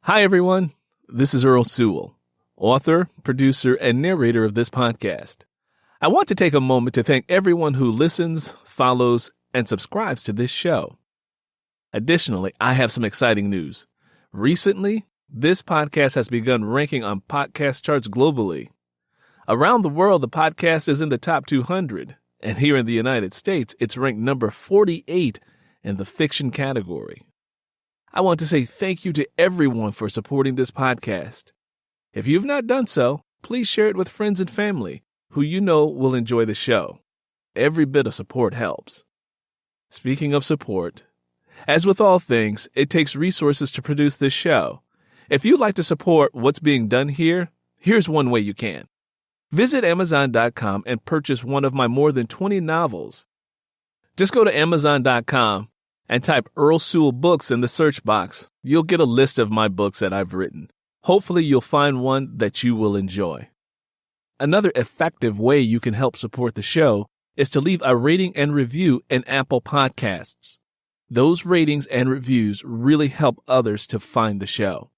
Hi, everyone. This is Earl Sewell, author, producer, and narrator of this podcast. I want to take a moment to thank everyone who listens, follows, and subscribes to this show. Additionally, I have some exciting news. Recently, this podcast has begun ranking on podcast charts globally. Around the world, the podcast is in the top 200, and here in the United States, it's ranked number 48 in the fiction category. I want to say thank you to everyone for supporting this podcast. If you've not done so, please share it with friends and family who you know will enjoy the show. Every bit of support helps. Speaking of support, as with all things, it takes resources to produce this show. If you'd like to support what's being done here, here's one way you can. Visit Amazon.com and purchase one of my more than 20 novels. Just go to Amazon.com and type Earl Sewell Books in the search box. You'll get a list of my books that I've written. Hopefully you'll find one that you will enjoy. Another effective way you can help support the show is to leave a rating and review in Apple Podcasts. Those ratings and reviews really help others to find the show.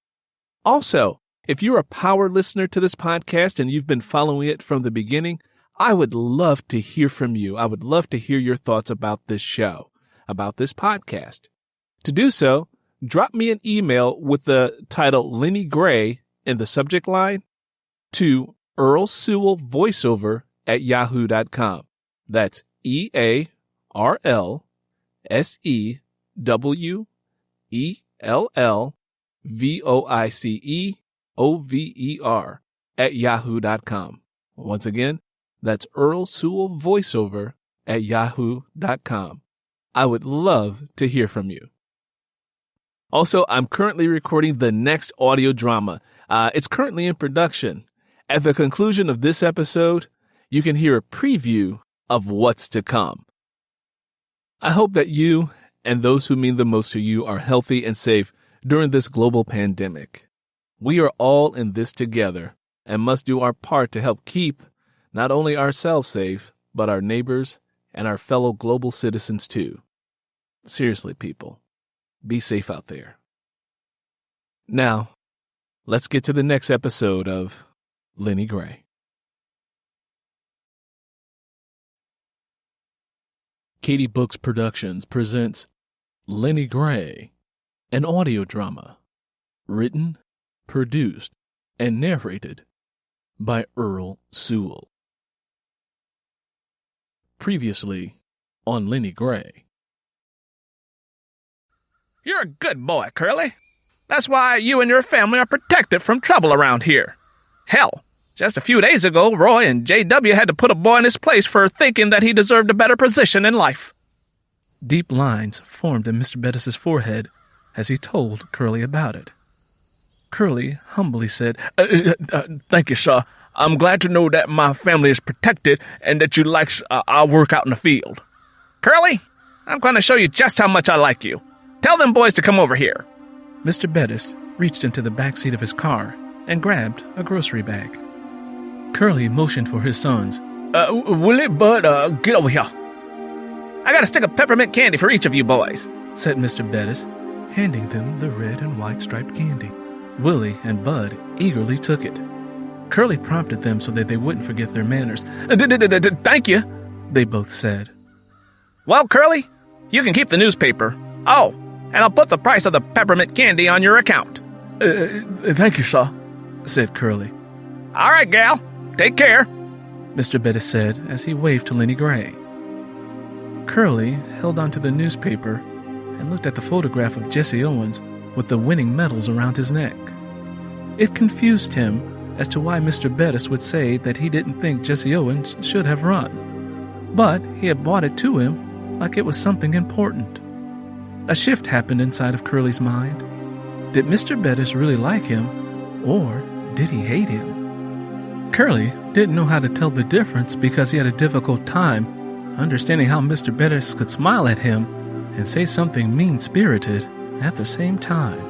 Also, if you're a power listener to this podcast and you've been following it from the beginning, I would love to hear from you. I would love to hear your thoughts about this show, about this podcast. To do so, drop me an email with the title Lennie Gray in the subject line to earlsewellvoiceover@yahoo.com. That's EarlSewellvoiceover@yahoo.com. Once again, that's earlsewellvoiceover@yahoo.com. I would love to hear from you. Also, I'm currently recording the next audio drama. It's currently in production. At the conclusion of this episode, you can hear a preview of what's to come. I hope that you and those who mean the most to you are healthy and safe during this global pandemic. We are all in this together and must do our part to help keep not only ourselves safe, but our neighbors and our fellow global citizens too. Seriously, people, be safe out there. Now, let's get to the next episode of Lennie Gray. Katie Books Productions presents Lennie Gray, an audio drama, written, produced, and narrated by Earl Sewell. Previously on Lennie Gray. You're a good boy, Curly. That's why you and your family are protected from trouble around here. Hell, just a few days ago, Roy and J.W. had to put a boy in his place for thinking that he deserved a better position in life. Deep lines formed in Mr. Bettis's forehead as he told Curly about it. Curly humbly said, Thank you, sir. I'm glad to know that my family is protected and that you like our work out in the field. Curly, I'm going to show you just how much I like you. Tell them boys to come over here. Mr. Bettis reached into the back seat of his car and grabbed a grocery bag. Curly motioned for his sons. Willie, Bud, get over here. I got a stick of peppermint candy for each of you boys, said Mr. Bettis, handing them the red and white striped candy. Willie and Bud eagerly took it. Curly prompted them so that they wouldn't forget their manners. Thank you, they both said. Well, Curly, you can keep the newspaper. Oh, and I'll put the price of the peppermint candy on your account. Thank you, sir, said Curly. All right, gal. Take care, Mr. Bettis said as he waved to Lennie Gray. Curly held onto the newspaper and looked at the photograph of Jesse Owens with the winning medals around his neck. It confused him as to why Mr. Bettis would say that he didn't think Jesse Owens should have run. But he had brought it to him like it was something important. A shift happened inside of Curly's mind. Did Mr. Bettis really like him, or did he hate him? Curly didn't know how to tell the difference because he had a difficult time understanding how Mr. Bettis could smile at him and say something mean-spirited at the same time.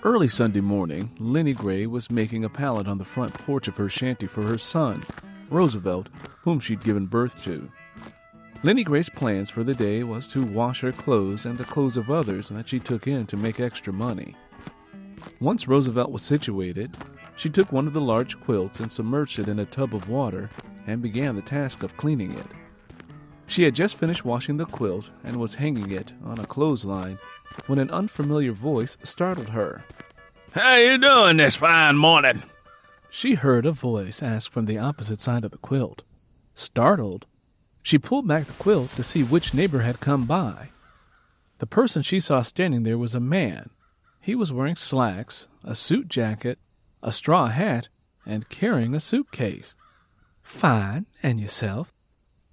Early Sunday morning, Lennie Gray was making a pallet on the front porch of her shanty for her son, Roosevelt, whom she'd given birth to. Lennie Gray's plans for the day was to wash her clothes and the clothes of others that she took in to make extra money. Once Roosevelt was situated, she took one of the large quilts and submerged it in a tub of water and began the task of cleaning it. She had just finished washing the quilt and was hanging it on a clothesline when an unfamiliar voice startled her. "How you doing this fine morning?" She heard a voice ask from the opposite side of the quilt. Startled, she pulled back the quilt to see which neighbor had come by. The person she saw standing there was a man. He was wearing slacks, a suit jacket, a straw hat, and carrying a suitcase. "Fine, and yourself?"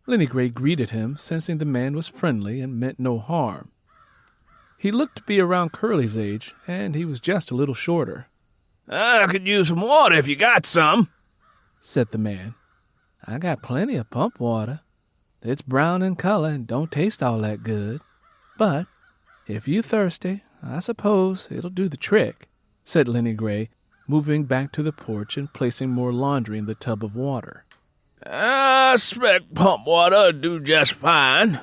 Lennie Gray greeted him, sensing the man was friendly and meant no harm. He looked to be around Curly's age, and he was just a little shorter. "I could use some water if you got some," said the man. "I got plenty of pump water. It's brown in color and don't taste all that good. But if you're thirsty, I suppose it'll do the trick," said Lennie Gray, moving back to the porch and placing more laundry in the tub of water. "I expect pump water would do just fine,"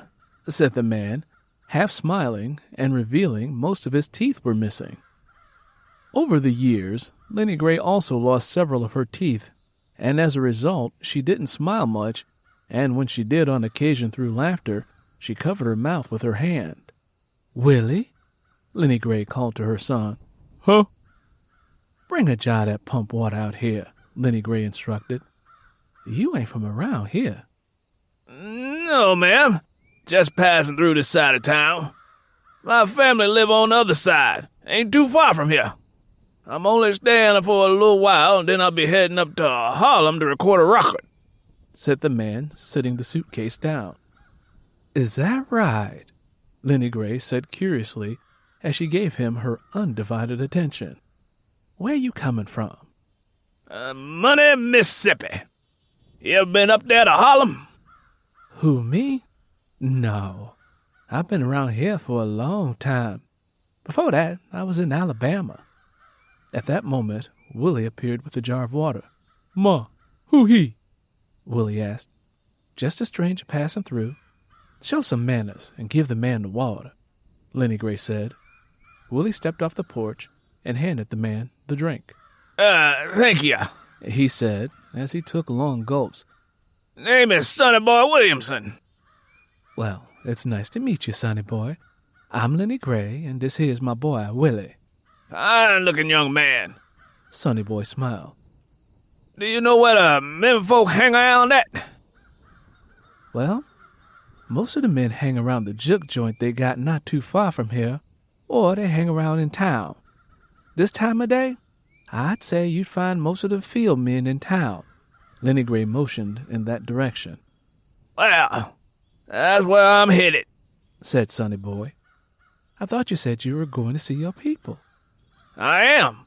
said the man, half smiling and revealing most of his teeth were missing. Over the years, Lennie Gray also lost several of her teeth, and as a result, she didn't smile much, and when she did on occasion through laughter, she covered her mouth with her hand. "Willie?" Lennie Gray called to her son. "Huh?" "Bring a jar of that pump water out here," Lennie Gray instructed. "You ain't from around here." "No, ma'am. Just passing through this side of town. My family live on the other side. Ain't too far from here. I'm only staying for a little while, and then I'll be heading up to Harlem to record a record," said the man, setting the suitcase down. "Is that right?" Lennie Gray said curiously as she gave him her undivided attention. "Where you coming from?" "Money, Mississippi. You ever been up there to Harlem?" "Who, me? No. I've been around here for a long time. Before that, I was in Alabama." At that moment, Willie appeared with a jar of water. "Ma, who he?" Willie asked. "Just a stranger passing through. Show some manners and give the man the water," Lennie Gray said. Willie stepped off the porch and handed the man the drink. Thank you," he said as he took long gulps. "Name is Sonny Boy Williamson." "Well, it's nice to meet you, Sonny Boy. I'm Lennie Gray, and this here's my boy, Willie." "Fine-looking young man." Sonny Boy smiled. "Do you know where the men folk hang around at?" "Well, most of the men hang around the juke joint they got not too far from here, or they hang around in town. This time of day, I'd say you'd find most of the field men in town." Lennie Gray motioned in that direction. "Well, that's where I'm headed," said Sonny Boy. "I thought you said you were going to see your people." "I am.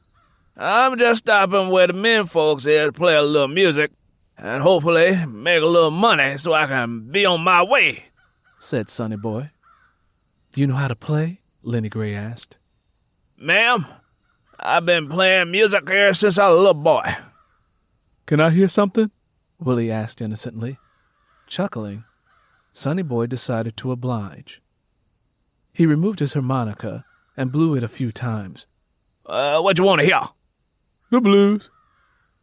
I'm just stopping where the men folks is to play a little music and hopefully make a little money so I can be on my way," said Sonny Boy. "Do you know how to play?" Lennie Gray asked. "Ma'am, I've been playing music here since I was a little boy." "Can I hear something?" Willie asked innocently. Chuckling, Sonny Boy decided to oblige. He removed his harmonica and blew it a few times. What you want to hear?" "The blues.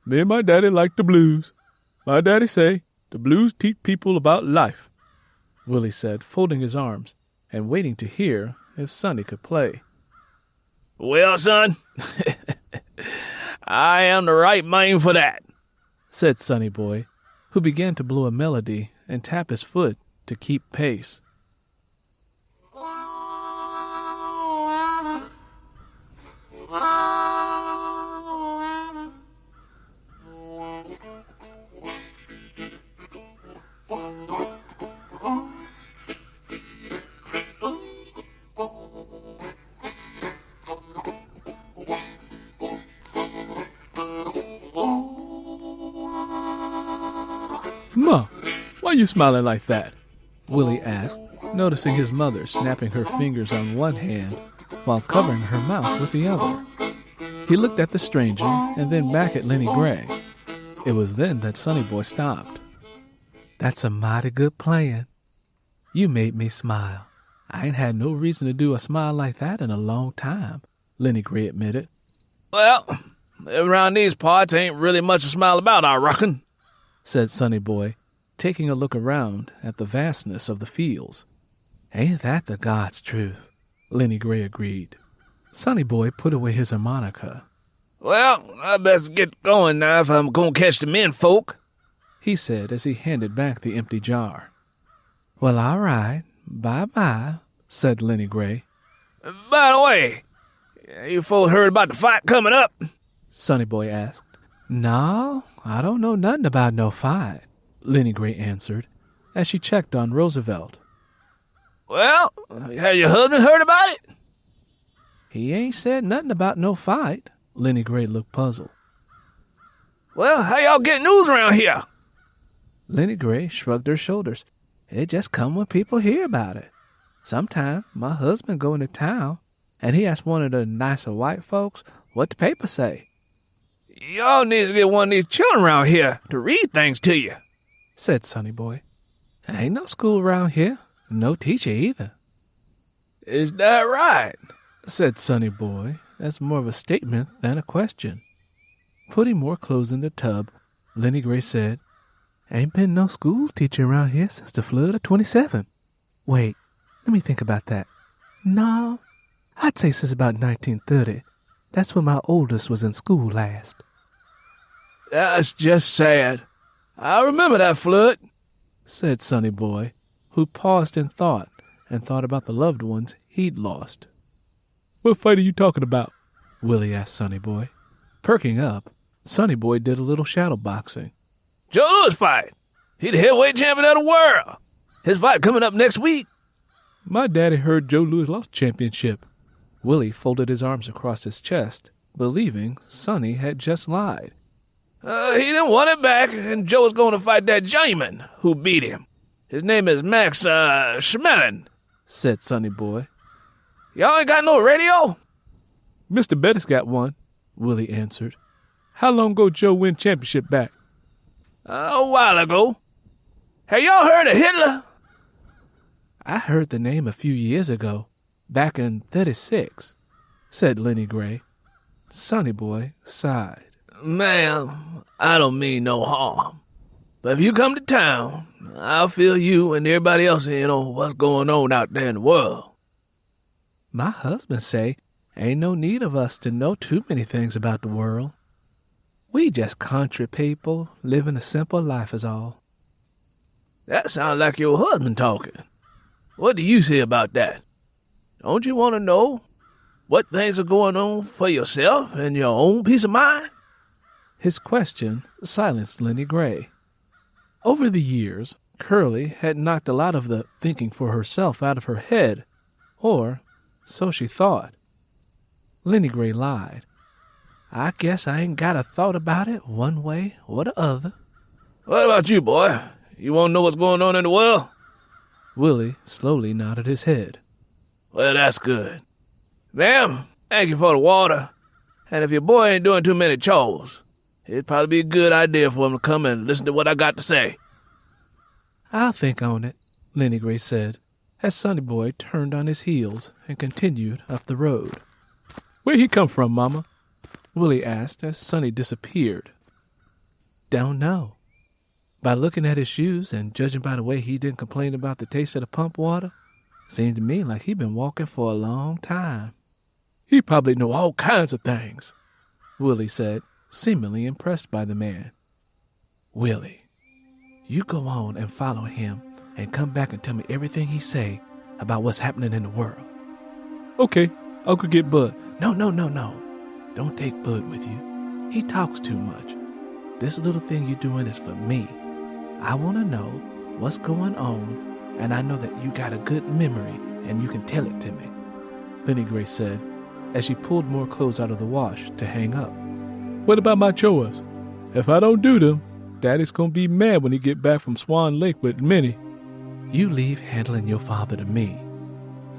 Me and my daddy like the blues. My daddy say the blues teach people about life," Willie said, folding his arms and waiting to hear if Sonny could play. "Well, son, I am the right man for that," said Sonny Boy, who began to blow a melody and tap his foot to keep pace. "Ma, why you smiling like that?" Willie asked, noticing his mother snapping her fingers on one hand while covering her mouth with the other. He looked at the stranger and then back at Lennie Gray. It was then that Sonny Boy stopped. "That's a mighty good plan. You made me smile. I ain't had no reason to do a smile like that in a long time," Lennie Gray admitted. "Well, around these parts ain't really much to smile about, I reckon," said Sonny Boy, taking a look around at the vastness of the fields. "Ain't that the God's truth?" Lennie Gray agreed. Sonny Boy put away his harmonica. "Well, I best get going now if I'm going to catch the men folk," he said as he handed back the empty jar. "Well, all right. Bye-bye," said Lennie Gray. "By the way, you folks heard about the fight coming up?" Sonny Boy asked. "No, I don't know nothing about no fight," Lennie Gray answered as she checked on Roosevelt. "Well, has your husband heard about it?" "He ain't said nothing about no fight." Lennie Gray looked puzzled. "Well, how y'all get news around here?" Lennie Gray shrugged her shoulders. "It just come when people hear about it. Sometime my husband go into town, and he asked one of the nicer white folks what the paper say." "Y'all need to get one of these children around here to read things to you," said Sonny Boy. "Ain't no school around here. No teacher either." "Is that right?" said Sonny Boy, as more of a statement than a question. Putting more clothes in the tub, Lennie Gray said, "Ain't been no school teacher around here since the flood of 27. Wait, let me think about that. No, I'd say since about 1930. That's when my oldest was in school last." "That's just sad. I remember that flood," said Sonny Boy, who paused in thought and thought about the loved ones he'd lost. "What fight are you talking about?" Willie asked Sonny Boy. Perking up, Sonny Boy did a little shadow boxing. "Joe Louis fight. He the heavyweight champion of the world. His fight coming up next week." "My daddy heard Joe Louis lost championship." Willie folded his arms across his chest, believing Sonny had just lied. He didn't want it back, and Joe's going to fight that German who beat him. His name is Max Schmeling," said Sonny Boy. "Y'all ain't got no radio?" "Mr. Bettis got one," Willie answered. "How long ago Joe win championship back?" "A while ago. Have y'all heard of Hitler?" "I heard the name a few years ago, back in 36, said Lennie Gray. Sonny Boy sighed. "Ma'am, I don't mean no harm. But if you come to town, I'll fill you and everybody else in on what's going on out there in the world." "My husband say ain't no need of us to know too many things about the world. We just country people living a simple life is all." "That sounds like your husband talking. What do you say about that? Don't you want to know what things are going on for yourself and your own peace of mind?" His question silenced Lennie Gray. Over the years, Curly had knocked a lot of the thinking for herself out of her head, or so she thought. Lennie Gray lied. "I guess I ain't got a thought about it one way or the other." "What about you, boy? You want to know what's going on in the world?" Willie slowly nodded his head. "Well, that's good. Ma'am, thank you for the water. And if your boy ain't doing too many chores, it'd probably be a good idea for him to come and listen to what I got to say." "I'll think on it," Lennie Gray said, as Sonny Boy turned on his heels and continued up the road. "Where he come from, Mama?" Willie asked as Sonny disappeared. "Don't know. By looking at his shoes and judging by the way he didn't complain about the taste of the pump water, seemed to me like he'd been walking for a long time." "He probably know all kinds of things," Willie said, seemingly impressed by the man. "Willie, you go on and follow him and come back and tell me everything he say about what's happening in the world." "Okay, I'll go get Bud." No. Don't take Bud with you. He talks too much. This little thing you're doing is for me. I want to know what's going on, and I know that you got a good memory and you can tell it to me," Lennie Gray said, as she pulled more clothes out of the wash to hang up. "What about my chores? If I don't do them, Daddy's gonna be mad when he get back from Swan Lake with Minnie." "You leave handling your father to me."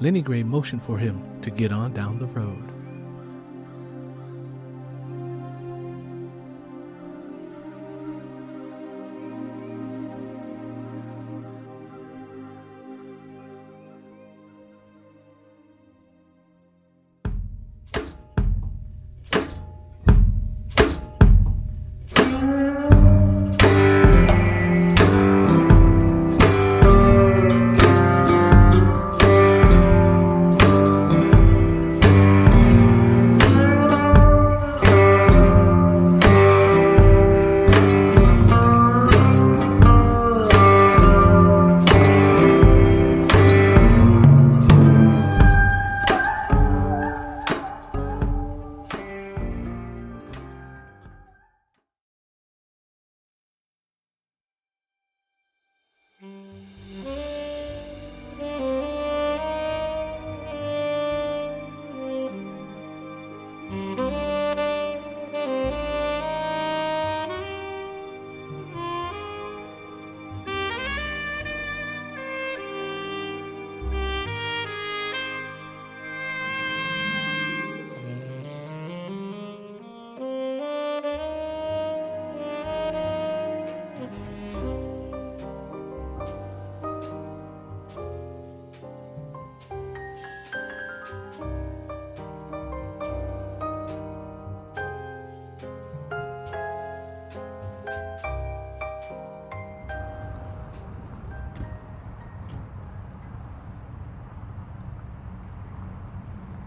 Lennie Gray motioned for him to get on down the road.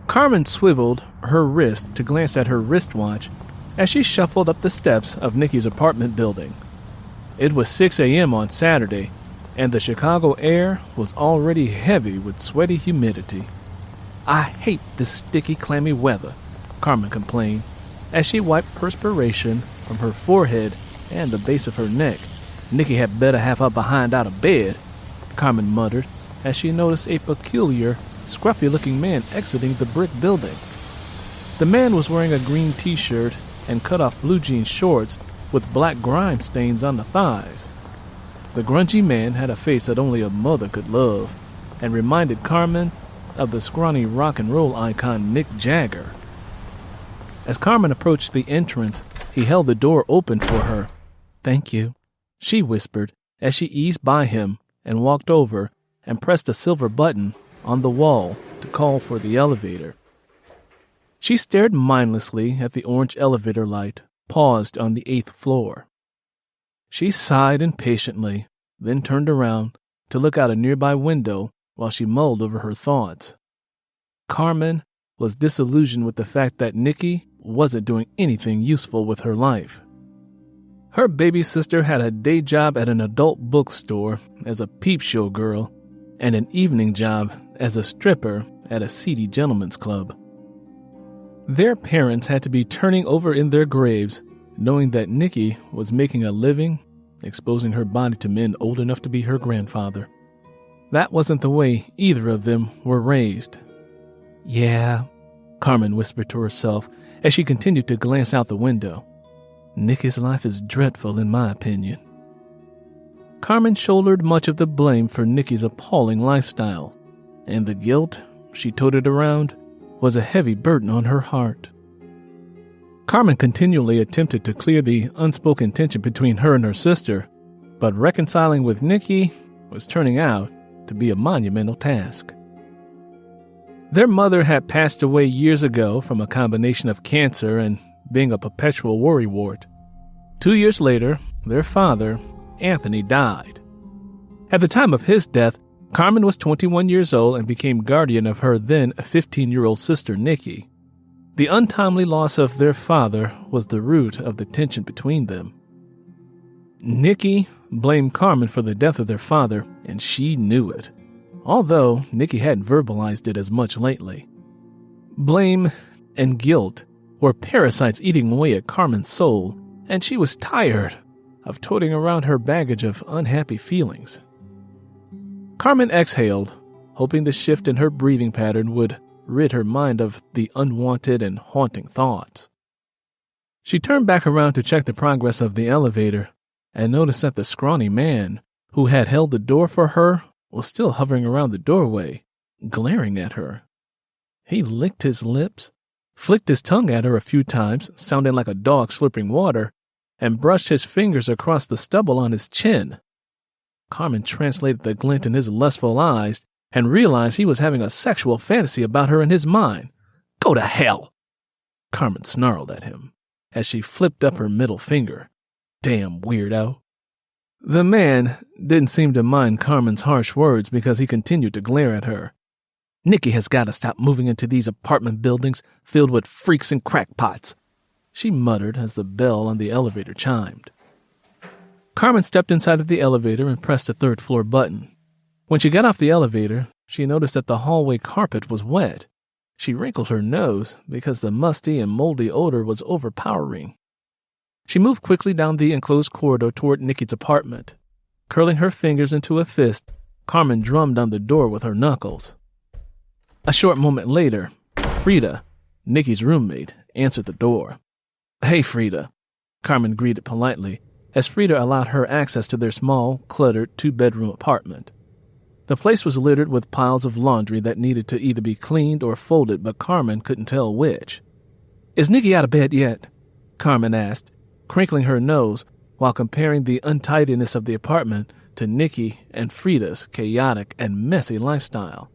Carmen swiveled her wrist to glance at her wristwatch as she shuffled up the steps of Nikki's apartment building. It was 6 a.m. on Saturday, and the Chicago air was already heavy with sweaty humidity. "I hate this sticky, clammy weather," Carmen complained, as she wiped perspiration from her forehead and the base of her neck. "Nikki had better have her behind out of bed," Carmen muttered, as she noticed a peculiar, scruffy-looking man exiting the brick building. The man was wearing a green t-shirt and cut-off blue jean shorts with black grime stains on the thighs. The grungy man had a face that only a mother could love, and reminded Carmen of the scrawny rock and roll icon Mick Jagger. As Carmen approached the entrance, he held the door open for her. "Thank you," she whispered as she eased by him and walked over and pressed a silver button on the wall to call for the elevator. She stared mindlessly at the orange elevator light, paused on the 8th floor. She sighed impatiently, then turned around to look out a nearby window while she mulled over her thoughts. Carmen was disillusioned with the fact that Nikki wasn't doing anything useful with her life. Her baby sister had a day job at an adult bookstore as a peep show girl and an evening job as a stripper at a seedy gentleman's club. Their parents had to be turning over in their graves, knowing that Nikki was making a living, exposing her body to men old enough to be her grandfather. That wasn't the way either of them were raised. "Yeah," Carmen whispered to herself as she continued to glance out the window. "Nikki's life is dreadful, in my opinion." Carmen shouldered much of the blame for Nikki's appalling lifestyle, and the guilt she toted around was a heavy burden on her heart. Carmen continually attempted to clear the unspoken tension between her and her sister, but reconciling with Nikki was turning out to be a monumental task. Their mother had passed away years ago from a combination of cancer and being a perpetual worrywart. 2 years later, their father, Anthony, died. At the time of his death, Carmen was 21 years old and became guardian of her then 15-year-old sister, Nikki. The untimely loss of their father was the root of the tension between them. Nikki blamed Carmen for the death of their father, and she knew it, although Nikki hadn't verbalized it as much lately. Blame and guilt were parasites eating away at Carmen's soul, and she was tired of toting around her baggage of unhappy feelings. Carmen exhaled, hoping the shift in her breathing pattern would rid her mind of the unwanted and haunting thoughts. She turned back around to check the progress of the elevator and noticed that the scrawny man who had held the door for her was still hovering around the doorway, glaring at her. He licked his lips, flicked his tongue at her a few times, sounding like a dog slurping water, and brushed his fingers across the stubble on his chin. Carmen translated the glint in his lustful eyes and realized he was having a sexual fantasy about her in his mind. "Go to hell!" Carmen snarled at him as she flipped up her middle finger. "Damn weirdo." The man didn't seem to mind Carmen's harsh words because he continued to glare at her. "Nikki has got to stop moving into these apartment buildings filled with freaks and crackpots," she muttered as the bell on the elevator chimed. Carmen stepped inside of the elevator and pressed the 3rd floor button. When she got off the elevator, she noticed that the hallway carpet was wet. She wrinkled her nose because the musty and moldy odor was overpowering. She moved quickly down the enclosed corridor toward Nikki's apartment. Curling her fingers into a fist, Carmen drummed on the door with her knuckles. A short moment later, Frida, Nikki's roommate, answered the door. "Hey, Frida," Carmen greeted politely, as Frida allowed her access to their small, cluttered 2-bedroom apartment. The place was littered with piles of laundry that needed to either be cleaned or folded, but Carmen couldn't tell which. "Is Nikki out of bed yet?" Carmen asked, crinkling her nose while comparing the untidiness of the apartment to Nikki and Frida's chaotic and messy lifestyle.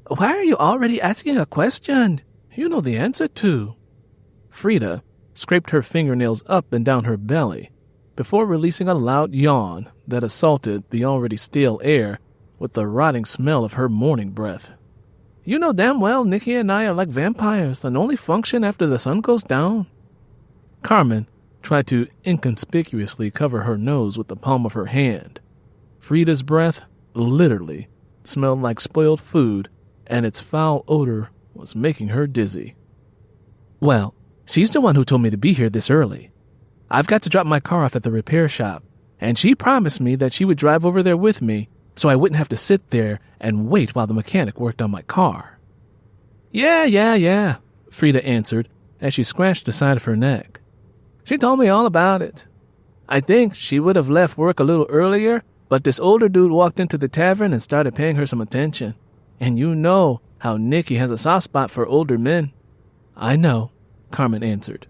"Why are you already asking a question? You know the answer to." Frida scraped her fingernails up and down her belly before releasing a loud yawn that assaulted the already stale air with the rotting smell of her morning breath. You know damn well Nikki and I are like vampires and only function after the sun goes down. Carmen tried to inconspicuously cover her nose with the palm of her hand. Frida's breath literally smelled like spoiled food, and its foul odor was making her dizzy. Well, she's the one who told me to be here this early. I've got to drop my car off at the repair shop, and she promised me that she would drive over there with me so I wouldn't have to sit there and wait while the mechanic worked on my car. Yeah, Frida answered as she scratched the side of her neck. She told me all about it. I think she would have left work a little earlier, but this older dude walked into the tavern and started paying her some attention. And you know how Nikki has a soft spot for older men. I know, Carmen answered.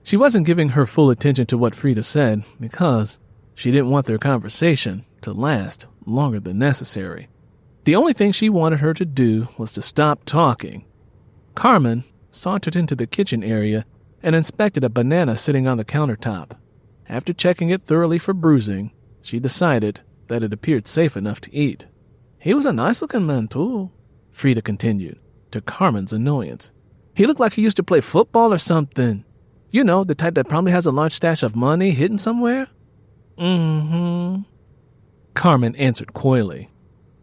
She wasn't giving her full attention to what Frida said because she didn't want their conversation to last longer than necessary. The only thing she wanted her to do was to stop talking. Carmen sauntered into the kitchen area and inspected a banana sitting on the countertop. After checking it thoroughly for bruising, she decided that it appeared safe enough to eat. He was a nice-looking man, too, Frida continued, to Carmen's annoyance. He looked like he used to play football or something. You know, the type that probably has a large stash of money hidden somewhere? Mm-hmm. Carmen answered coyly,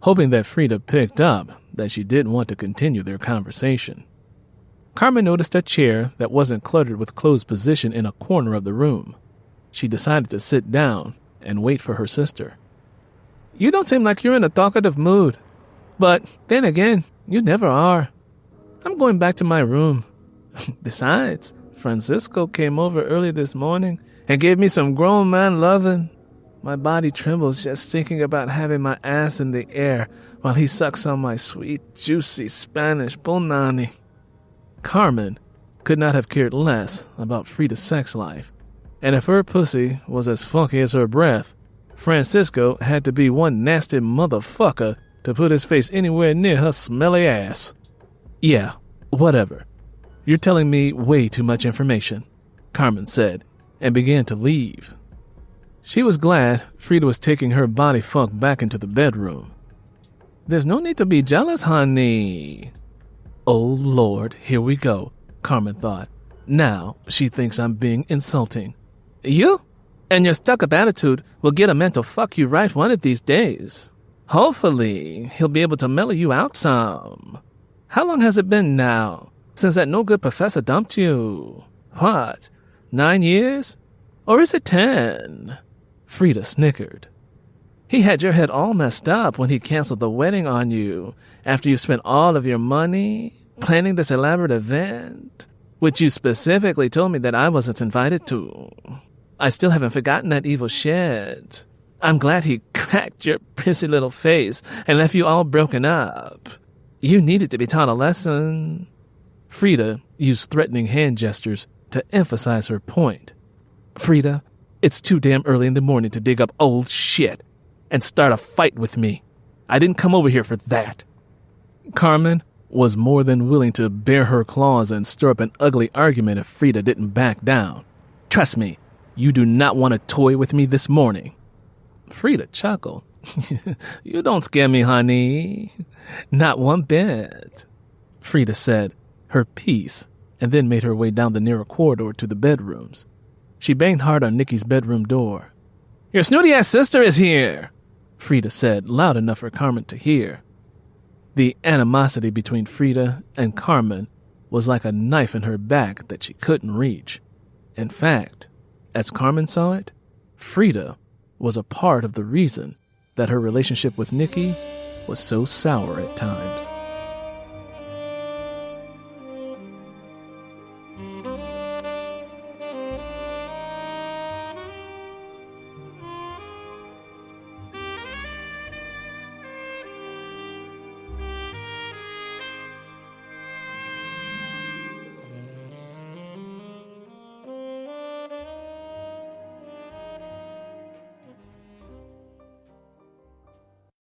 hoping that Frida picked up that she didn't want to continue their conversation. Carmen noticed a chair that wasn't cluttered with clothes positioned in a corner of the room. She decided to sit down and wait for her sister. You don't seem like you're in a talkative mood. But then again, you never are. I'm going back to my room. Besides, Francisco came over early this morning and gave me some grown man loving. My body trembles just thinking about having my ass in the air while he sucks on my sweet, juicy Spanish punani. Carmen could not have cared less about Frida's sex life, and if her pussy was as funky as her breath, Francisco had to be one nasty motherfucker to put his face anywhere near her smelly ass. Yeah, whatever. You're telling me way too much information, Carmen said, and began to leave. She was glad Frida was taking her body funk back into the bedroom. There's no need to be jealous, honey. Oh, Lord, here we go, Carmen thought. Now she thinks I'm being insulting. You? And your stuck-up attitude will get a man to fuck you right one of these days. Hopefully, he'll be able to mellow you out some. How long has it been now since that no-good professor dumped you? What, 9 years? Or is it 10? Frida snickered. He had your head all messed up when he canceled the wedding on you after you spent all of your money planning this elaborate event, which you specifically told me that I wasn't invited to. I still haven't forgotten that evil shit. I'm glad he cracked your prissy little face and left you all broken up. You needed to be taught a lesson. Frida used threatening hand gestures to emphasize her point. Frida, it's too damn early in the morning to dig up old shit and start a fight with me. I didn't come over here for that. Carmen was more than willing to bare her claws and stir up an ugly argument if Frida didn't back down. Trust me, you do not want to toy with me this morning. Frida chuckled. You don't scare me, honey. Not one bit. Frida said her piece and then made her way down the narrow corridor to the bedrooms. She banged hard on Nikki's bedroom door. Your snooty-ass sister is here, Frida said, loud enough for Carmen to hear. The animosity between Frida and Carmen was like a knife in her back that she couldn't reach. In fact, as Carmen saw it, Frida was a part of the reason that her relationship with Nikki was so sour at times.